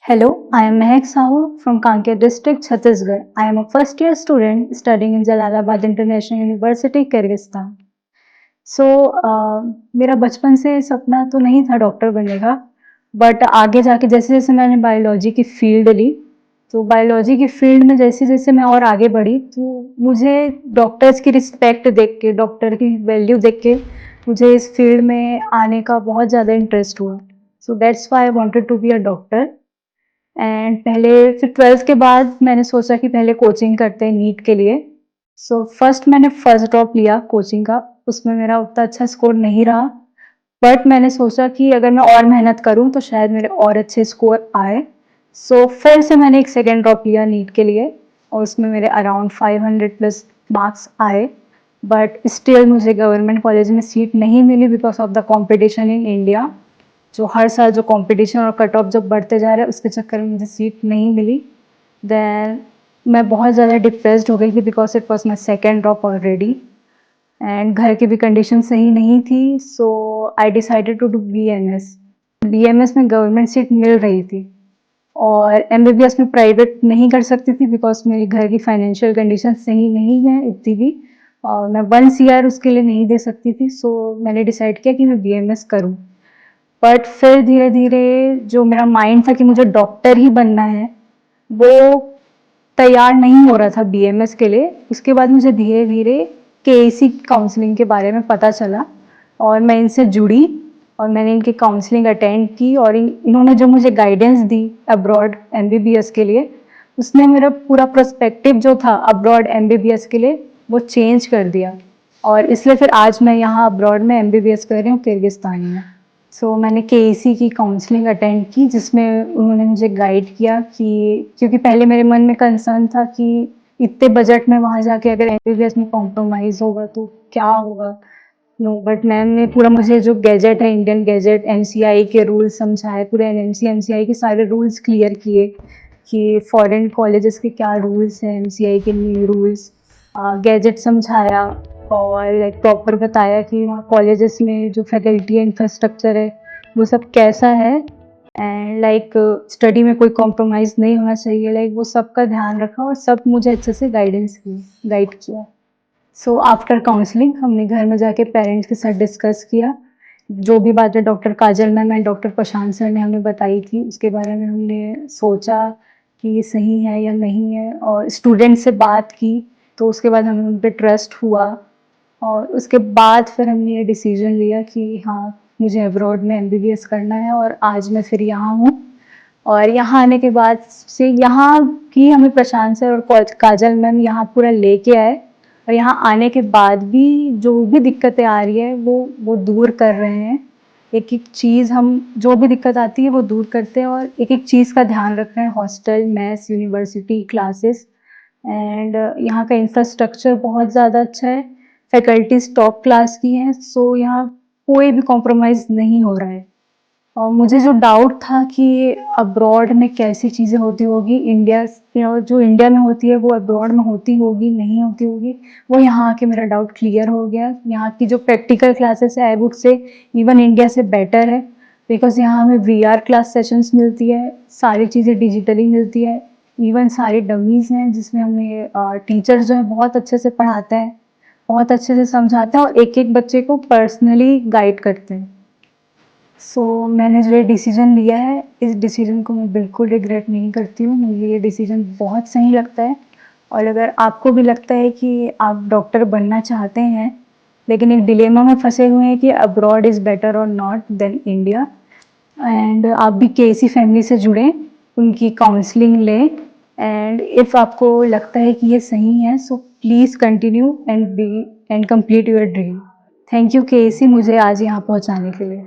Hello, I am Mehak Sahu from Kanker district, Chhattisgarh. I am a first year student studying in Jalalabad International University, Kyrgyzstan. सो मेरा बचपन से सपना तो नहीं था डॉक्टर बनने का, बट आगे जाके जैसे-जैसे मैंने बायोलॉजी की फ़ील्ड ली, तो बायोलॉजी की फ़ील्ड में जैसे-जैसे मैं और आगे बढ़ी, तो मुझे डॉक्टर्स की रिस्पेक्ट देख के, डॉक्टर की वैल्यू देख के, मुझे इस फ़ील्ड में आने का बहुत ज़्यादा इंटरेस्ट हुआ। So that's why I wanted to be a doctor. And पहले फिर 12th के बाद मैंने सोचा कि पहले कोचिंग करते हैं नीट के लिए। सो फर्स्ट मैंने फर्स्ट ड्रॉप लिया कोचिंग का, उसमें मेरा उतना अच्छा स्कोर नहीं रहा, बट मैंने सोचा कि अगर मैं और मेहनत करूँ तो शायद मेरे और अच्छे स्कोर आए। सो फिर से मैंने एक सेकंड ड्रॉप लिया नीट के लिए और उसमें मेरे अराउंड 500 प्लस मार्क्स आए, बट स्टिल मुझे गवर्नमेंट कॉलेज में सीट नहीं मिली because of the competition in India. जो हर साल जो कंपटीशन और कट ऑफ जब बढ़ते जा रहे हैं उसके चक्कर में मुझे सीट नहीं मिली। देन मैं बहुत ज़्यादा डिप्रेस्ड हो गई थी because it was my second drop already and घर की भी कंडीशन सही नहीं थी। So I decided to do BMS। BMS में गवर्नमेंट सीट मिल रही थी और MBBS में प्राइवेट नहीं कर सकती थी बिकॉज मेरी घर की फाइनेंशियल कंडीशन सही नहीं है इतनी भी, और मैं 1 CR उसके लिए नहीं दे सकती थी। सो मैंने डिसाइड किया कि मैं BMS करूँ, बट फिर धीरे-धीरे जो मेरा माइंड था कि मुझे डॉक्टर ही बनना है, वो तैयार नहीं हो रहा था BMS के लिए। उसके बाद मुझे धीरे-धीरे KAC काउंसलिंग के बारे में पता चला और मैं इनसे जुड़ी और मैंने इनकी काउंसलिंग अटेंड की और इन्होंने जो मुझे गाइडेंस दी अब्रॉड MBBS के लिए, उसने मेरा पूरा पर्सपेक्टिव जो था अब्रॉड MBBS के लिए वो चेंज कर दिया और इसलिए फिर आज मैं यहाँ अब्रॉड में MBBS कर रही हूँ किर्गिस्तान में। सो मैंने KAC की काउंसलिंग अटेंड की जिसमें उन्होंने मुझे गाइड किया कि क्योंकि पहले मेरे मन में कंसर्न था कि इतने बजट में वहाँ जाके अगर MBBS में कॉम्प्रोमाइज़ होगा तो क्या होगा। नो, बट मैम ने पूरा मुझे जो गैजेट है इंडियन गैजेट NCI के रूल्स समझाए, पूरे NMC MCI के सारे रूल्स क्लियर किए कि फॉरेन कॉलेजेस के क्या रूल्स हैं, MCI के न्यू रूल्स, गैजेट समझाया और लाइक प्रॉपर बताया कि वहाँ कॉलेजेस में जो फैकल्टी इंफ्रास्ट्रक्चर है वो सब कैसा है एंड लाइक स्टडी में कोई कॉम्प्रोमाइज़ नहीं होना चाहिए, लाइक वो सबका ध्यान रखा और सब मुझे अच्छे से गाइड किया। सो आफ्टर काउंसलिंग हमने घर में जाके पेरेंट्स के साथ डिस्कस किया। जो भी बातें doctor Kajal ma'am and doctor Prashant sir ने हमें बताई थी उसके बारे में हमने सोचा कि ये सही है या नहीं है और स्टूडेंट से बात की, तो उसके बाद हमें उन पे ट्रस्ट हुआ और उसके बाद फिर हमने ये डिसीजन लिया कि हाँ, मुझे अब्रॉड में MBBS करना है और आज मैं फिर यहाँ हूँ। और यहाँ आने के बाद से यहाँ की हमें प्रशांत सर और काजल मैम यहाँ पूरा लेके आए और यहाँ आने के बाद भी जो भी दिक्कतें आ रही है वो दूर कर रहे हैं। एक एक चीज़ हम जो भी दिक्कत आती है वो दूर करते हैं और एक एक चीज़ का ध्यान रख रहे हैं, hostel, mess, university, classes and यहाँ का इंफ्रास्ट्रक्चर बहुत ज़्यादा अच्छा है। फैकल्टीज टॉप क्लास की हैं, सो यहाँ कोई भी कॉम्प्रोमाइज़ नहीं हो रहा है। और मुझे जो डाउट था कि अब्रॉड में कैसी चीज़ें होती होगी, इंडिया जो इंडिया में होती है वो अब्रॉड में होती होगी नहीं होती होगी, वो यहाँ आके मेरा डाउट क्लियर हो गया। यहाँ की जो प्रैक्टिकल क्लासेस है I would say even India से बेटर है बिकॉज यहाँ हमें VR क्लास सेशंस मिलती है, सारी चीज़ें डिजिटली मिलती है, इवन सारी डमीज़ हैं जिसमें हमें टीचर्स जो है बहुत अच्छे से पढ़ाते हैं, बहुत अच्छे से समझाते हैं और एक एक बच्चे को पर्सनली गाइड करते हैं। सो मैंने जो ये डिसीजन लिया है इस डिसीजन को मैं बिल्कुल रिग्रेट नहीं करती हूँ, मुझे ये डिसीजन बहुत सही लगता है। और अगर आपको भी लगता है कि आप डॉक्टर बनना चाहते हैं लेकिन एक डिलेमा में फंसे हुए हैं कि अब्रॉड इज़ बेटर और नॉट देन इंडिया, एंड आप भी KC फैमिली से जुड़ें, उनकी काउंसलिंग लें एंड इफ़ आपको लगता है कि ये सही है so please continue and complete your dream. Thank you KC मुझे आज यहाँ पहुँचाने के लिए।